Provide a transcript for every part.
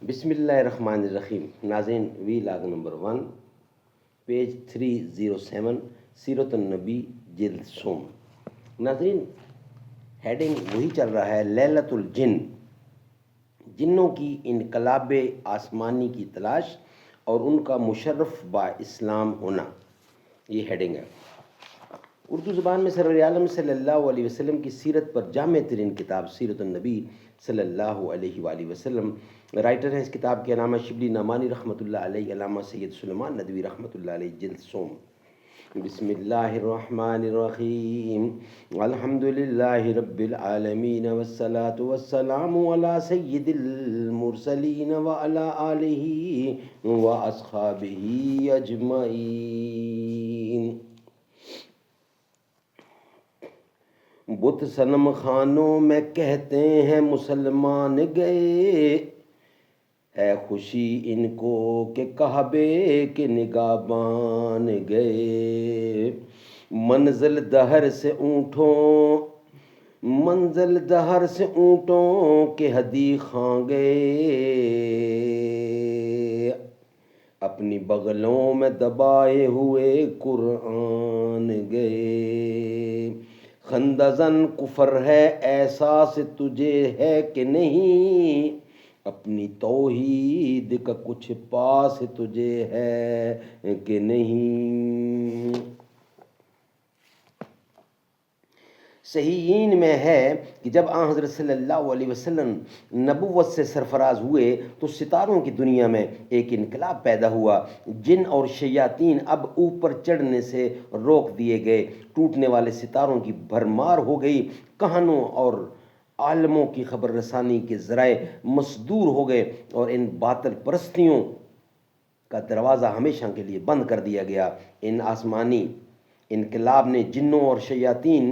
بسم اللہ الرحمن الرحیم. ناظرین، وی لاگ نمبر 1 پیج 307 سیرت النبی جلد سوم. ناظرین، ہیڈنگ وہی چل رہا ہے، لیلۃ الجن، جنوں کی انقلاب آسمانی کی تلاش اور ان کا مشرف با اسلام ہونا، یہ ہیڈنگ ہے. اردو زبان میں سرور عالم صلی اللہ علیہ وسلم کی سیرت پر جامع ترین کتاب سیرت النبی صلی اللہ علیہ وآلہ وسلم. رائٹر ہیں اس کتاب کے علامہ شبلی نعمانی رحمۃ اللہ علیہ، علامہ سید سلیمان ندوی رحمۃ اللہ علیہ. جلد سوم. بسم اللہ الرحمن الرحیم. الحمد للہ رب العالمین والصلاة والسلام علی سید المرسلین وعلی آلہ واصحابہ اجمعین. بت صنم خانوں میں کہتے ہیں مسلمان گئے، ہے خوشی ان کو کہ کعبے کے نگہبان گئے. منزل دہر سے اونٹوں کے ہدی خاں گئے، اپنی بغلوں میں دبائے ہوئے قرآن گئے. خندہ زن کفر ہے احساس تجھے ہے کہ نہیں، اپنی توحید کا کچھ پاس تجھے ہے کہ نہیں. صحیحین میں ہے کہ جب آن حضرت صلی اللہ علیہ وسلم نبوت سے سرفراز ہوئے تو ستاروں کی دنیا میں ایک انقلاب پیدا ہوا. جن اور شیاطین اب اوپر چڑھنے سے روک دیے گئے. ٹوٹنے والے ستاروں کی بھرمار ہو گئی. کہانوں اور عالموں کی خبر رسانی کے ذرائع مسدور ہو گئے اور ان باطل پرستیوں کا دروازہ ہمیشہ کے لیے بند کر دیا گیا. ان آسمانی انقلاب نے جنوں اور شیاطین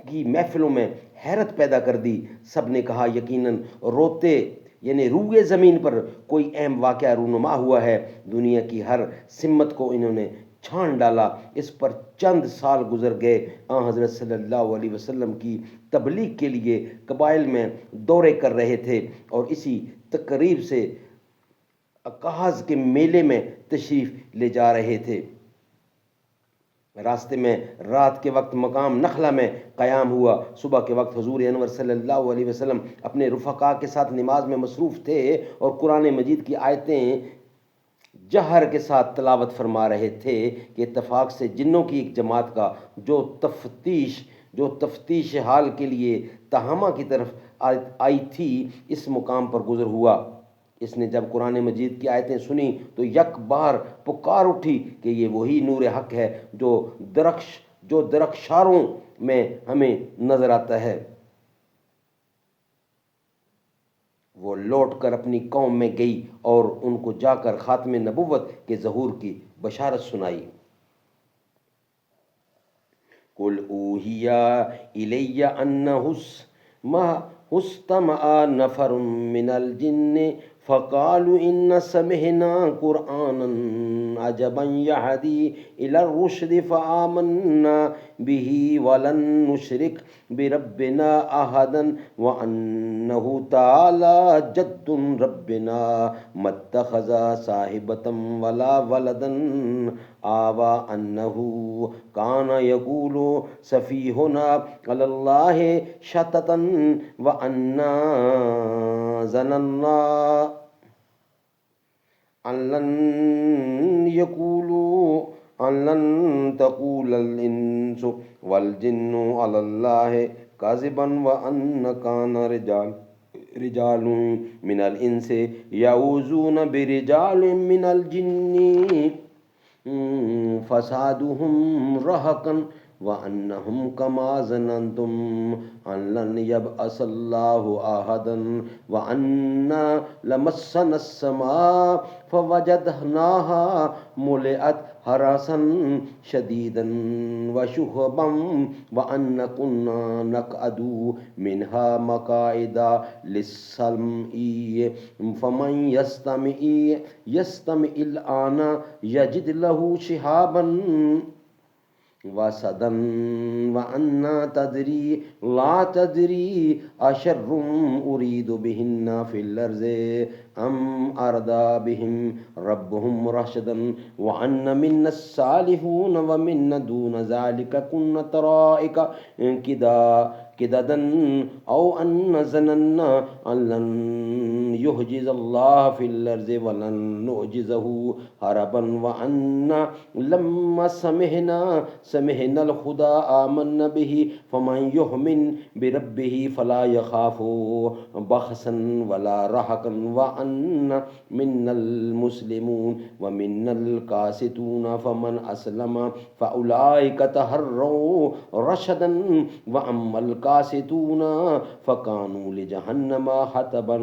کی محفلوں میں حیرت پیدا کر دی. سب نے کہا یقیناً روتے یعنی روئے زمین پر کوئی اہم واقعہ رونما ہوا ہے. دنیا کی ہر سمت کو انہوں نے چھان ڈالا. اس پر چند سال گزر گئے. آن حضرت صلی اللہ علیہ وسلم کی تبلیغ کے لیے قبائل میں دورے کر رہے تھے اور اسی تقریب سے اقاص کے میلے میں تشریف لے جا رہے تھے. راستے میں رات کے وقت مقام نخلا میں قیام ہوا. صبح کے وقت حضور انور صلی اللہ علیہ وسلم اپنے رفقا کے ساتھ نماز میں مصروف تھے اور قرآن مجید کی آیتیں جہر کے ساتھ تلاوت فرما رہے تھے کہ اتفاق سے جنوں کی ایک جماعت کا جو تفتیش حال کے لیے تہامہ کی طرف آئی تھی اس مقام پر گزر ہوا. اس نے جب قرآن مجید کی آیتیں سنی تو یک بار پکار اٹھی کہ یہ وہی نور حق ہے جو درخشاروں میں ہمیں نظر آتا ہے. وہ لوٹ کر اپنی قوم میں گئی اور ان کو جا کر خاتم نبوت کے ظہور کی بشارت سنائی. قُلْ أُوحِيَ إِلَيَّ أَنَّهُ اسْتَمَعَ نَفَرٌ مِّنَ الْجِنِّ فَقَالُوا إِنَّا سَمِعْنَا قُرْآنًا عَجَبًا يَهْدِي إِلَى الرُّشْدِ فَآمَنَّا بِهِ وَلَن نُّشْرِكَ بِرَبِّنَا أَحَدًا وَأَنَّهُ تَعَالَىٰ جَدُّ رَبِّنَا مَا اتَّخَذَ صَاحِبَةً وَلَا وَلَدًا آوَىٰ أَنَّهُ كَانَ يَقُولُ سَفِيهُنَا عَلَى اللَّهِ شَطَطًا وَأَنَّا ظَنَنَّا أَن لَّن تَقُولَ الْإِنسُ وَالْجِنُّ عَلَى اللَّهِ كَذِبًا وَأَنَّ كَانَ رِجَالٌ مِّنَ الْإِنسِ يَعُوذُونَ بِرِجَالٍ مِّنَ الْجِنِّ فَزَادُوهُمْ رَهَقًا وَأَنَّهُمْ كَمَا ظَنَنتُمْ أَن لَّن يَبْعَثَ اللَّهُ أَحَدًا وَأَنَّا لَمَسَّنَا السَّمَاءَ فَوَجَدْنَاهَا مُلِئَتْ حَرَسًا شَدِيدًا وَشُهُبًا وَأَنَّا كُنَّا نَقْعُدُ مِنْهَا مَقَاعِدَ لِلسَّمْعِ فَمَن يَسْتَمِعِ الْآنَ يَجِدْ لَهُ شِهَابًا وَسَدًا وَأَنَّا لا تدری اشر ارید بہن فی الارض ام اردا بہم ربهم رشدا وان منا الصالحون ومنا دون ذلك كنا طرائق كدا كددا او ان ظننا ان لن يعجز الله في الارض ولن نعجزه هربا وان لما سمعنا الخدا آمنا به فمن يؤمن بربه فلا يخاف بخسا ولا رهقا وأن منا المسلمون ومنا القاسطون فمن أسلم فأولئك تهروا رشدا وأما القاسطون فكانوا لجهنم حطبا.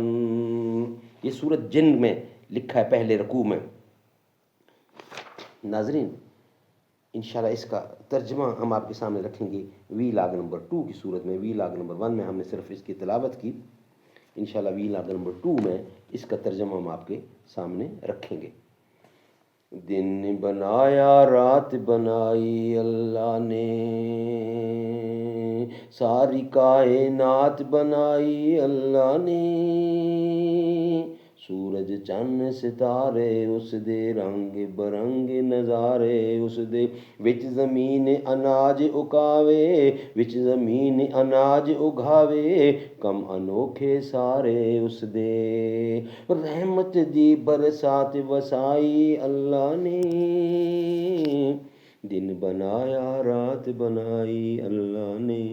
یہ سورت جن میں لکھا ہے پہلے رکوع میں. ناظرین انشاءاللہ اس کا ترجمہ ہم آپ کے سامنے رکھیں گے وی لاگ نمبر 2 کی صورت میں. وی لاگ نمبر 1 میں ہم نے صرف اس کی تلاوت کی. انشاءاللہ وی لاگ نمبر 2 میں اس کا ترجمہ ہم آپ کے سامنے رکھیں گے. دن بنایا رات بنائی اللہ نے، ساری کائنات بنائی اللہ نے، سورج چند ستارے اس دے رنگ برنگ نظارے اس دے، وچ زمین اناج اگاوے وچ زمین اناج اگاوے، کم انوکھے سارے اس دے، رحمت دی برسات وسائی اللہ نے، دن بنایا رات بنائی اللہ نے.